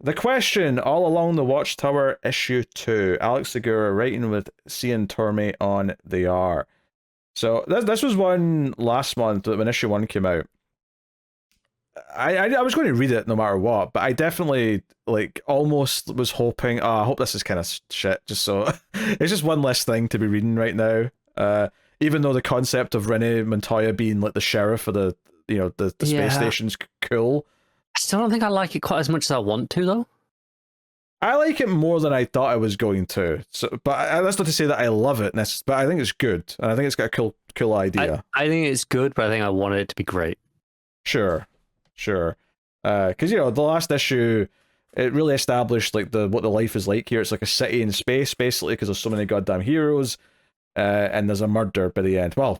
The Question, All Along the Watchtower, issue 2. Alex Segura writing with CIAN TORMEY on the R. So this was one last month when issue 1 came out. I was going to read it no matter what, but I definitely like almost was hoping, oh, I hope this is kind of shit, just so it's just one less thing to be reading right now. Even though the concept of Renee Montoya being like the sheriff of the space station's cool. I still don't think I like it quite as much as I want to, though. I like it more than I thought I was going to. So, but that's not to say that I love it, but I think it's good, and I think it's got a cool idea. I think it's good, but I think I wanted it to be great. Sure. Because the last issue, it really established like what the life is like here. It's like a city in space, basically, because there's so many goddamn heroes, and there's a murder by the end. Well,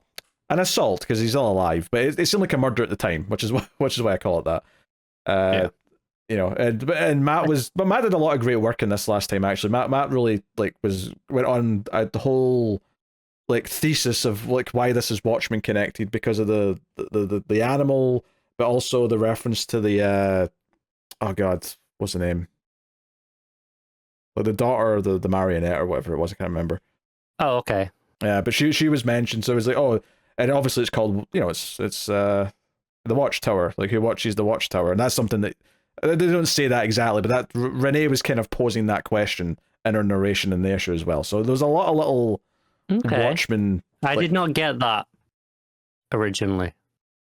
an assault because he's still alive, but it seemed like a murder at the time, which is why I call it that. And Matt did a lot of great work in this last time. Actually, Matt really went on the whole like thesis of like why this is Watchmen connected because of the animal, but also the reference to the oh god, what's the name? Like the daughter of the marionette or whatever it was, I can't remember. Oh, okay. Yeah, but she was mentioned, so it was like, oh, and obviously it's called, it's the Watchtower, like who watches the Watchtower, and that's something that they don't say that exactly, but that Renee was kind of posing that question in her narration in the issue as well. So there was a lot of little Watchmen. I did not get that originally.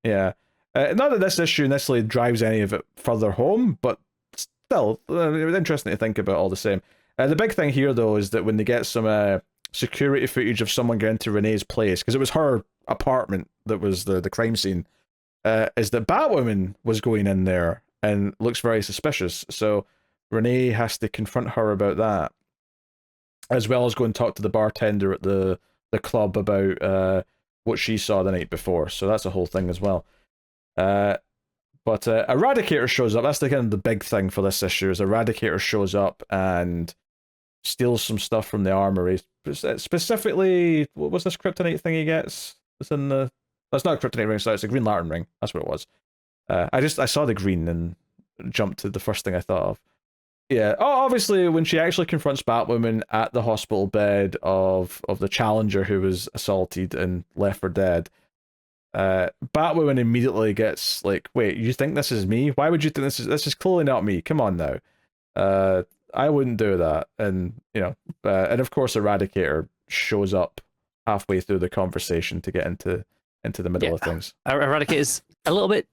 Yeah, not that this issue necessarily drives any of it further home, but still, it was interesting to think about all the same. The big thing here, though, is that when they get some security footage of someone going to Renee's place, because it was her apartment that was the crime scene, is that Batwoman was going in there and looks very suspicious. So Renee has to confront her about that, as well as go and talk to the bartender at the club about what she saw the night before. So that's a whole thing as well. But Eradicator shows up. That's the kind of the big thing for this issue. Is Eradicator shows up and steals some stuff from the armory. Specifically, what was this kryptonite thing he gets? It's in the. That's not a kryptonite ring. Sorry, it's a Green Lantern ring. That's what it was. I saw the green and jumped to the first thing I thought of. Yeah. Oh, obviously, when she actually confronts Batwoman at the hospital bed of the Challenger who was assaulted and left for dead, Batwoman immediately gets like, "Wait, you think this is me? Why would you think this is clearly not me? Come on now. I wouldn't do that." And and of course, Eradicator shows up halfway through the conversation to get into the middle of things. Eradicate is a little bit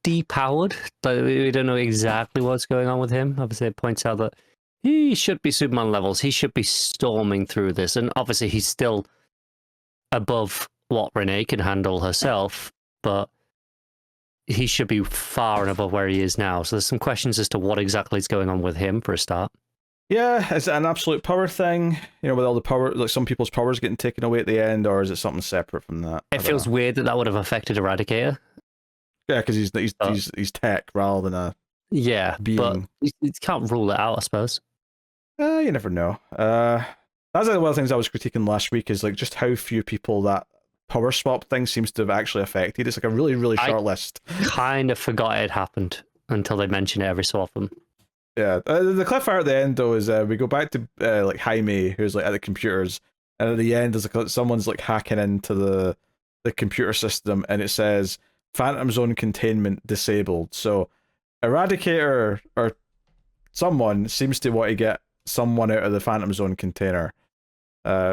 depowered, but we don't know exactly what's going on with him. Obviously, it points out that he should be Superman levels. He should be storming through this, and obviously he's still above what Renee can handle herself, but he should be far and above where he is now. So there's some questions as to what exactly is going on with him for a start. Yeah, is it an absolute power thing? With all the power, like some people's powers getting taken away at the end, or is it something separate from that? It feels weird that would have affected Eradicator. Yeah, because he's tech rather than a being. But you can't rule it out, I suppose. You never know. That's one of the things I was critiquing last week is like just how few people that power swap thing seems to have actually affected. It's like a really, really short list. Kind of forgot it happened until they mention it every so often. Yeah, the cliffhanger at the end though is we go back to like Jaime, who's like at the computers, and at the end there's like someone's like hacking into the computer system, and it says Phantom Zone containment disabled. So Eradicator or someone seems to want to get someone out of the Phantom Zone container.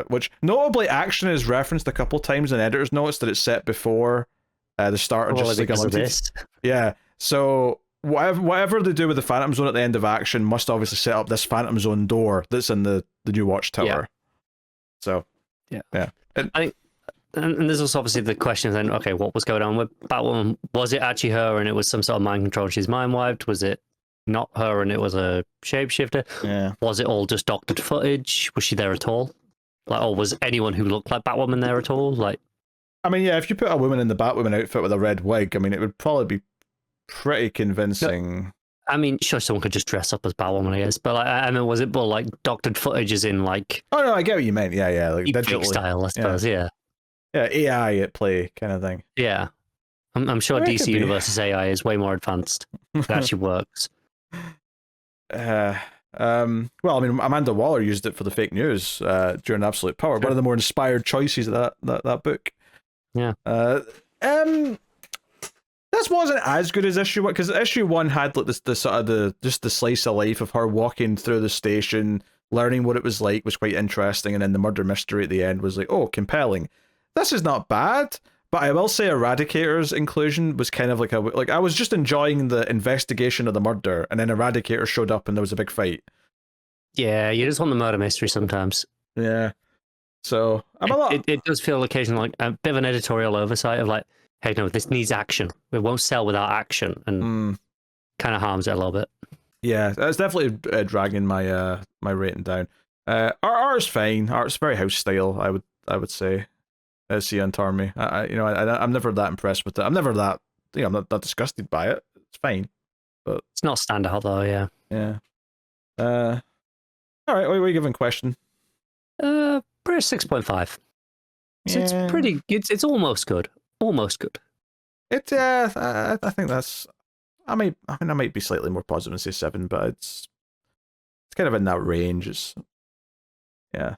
Which notably action is referenced a couple times in editor's notes that it's set before the start of Just Like Unlimited. Yeah, so whatever they do with the Phantom Zone at the end of action must obviously set up this Phantom Zone door that's in the new Watchtower. Yeah. So yeah. I think, and there's also obviously the question then, okay, what was going on with Batwoman? Was it actually her and it was some sort of mind control? She's mind wiped. Was it not her and it was a shapeshifter? Yeah. Was it all just doctored footage? Was she there at all? Like, or was anyone who looked like Batwoman there at all? Like, I mean, yeah, if you put a woman in the Batwoman outfit with a red wig, I mean, it would probably be pretty convincing. I mean, sure, someone could just dress up as Batwoman, I guess. But like, I mean, was it more like doctored footage as in like... Oh, no, I get what you meant. Yeah, like digitally style, I suppose, yeah. Yeah, AI at play kind of thing. Yeah. I'm sure DC Universe's AI is way more advanced. It actually works. Well, I mean, Amanda Waller used it for the fake news during Absolute Power. One of the more inspired choices of that book. Yeah. This wasn't as good as issue 1, because issue 1 had like the sort of the slice of life of her walking through the station, learning what it was like was quite interesting, and then the murder mystery at the end was like, oh, compelling. This is not bad, but I will say Eradicator's inclusion was kind of like I was just enjoying the investigation of the murder, and then Eradicator showed up and there was a big fight. Yeah, you just want the murder mystery sometimes. Yeah. So it does feel occasionally like a bit of an editorial oversight of like, hey, no, this needs action. It won't sell without action, and kind of harms it a little bit. Yeah, that's definitely dragging my my rating down. Art's fine. Art's very house style, I would say. CIAN TORMEY. I'm never that impressed with it. I'm never that, I'm not that disgusted by it. It's fine, but it's not standout though. Yeah. Yeah. All right. What are you giving question? Pretty 6.5. So it's pretty. It's almost good. Almost good. I think that's. I might be slightly more positive and say 7, but it's kind of in that range. Yeah.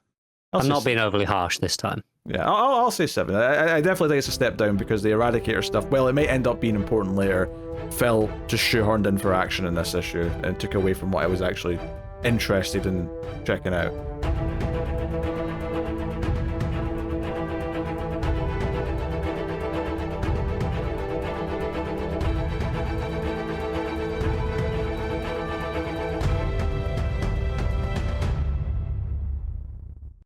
I'm not being overly harsh this time. Yeah, I'll say 7. I definitely think it's a step down because the Eradicator stuff, well, it may end up being important later, fell just shoehorned in for action in this issue and took away from what I was actually interested in checking out.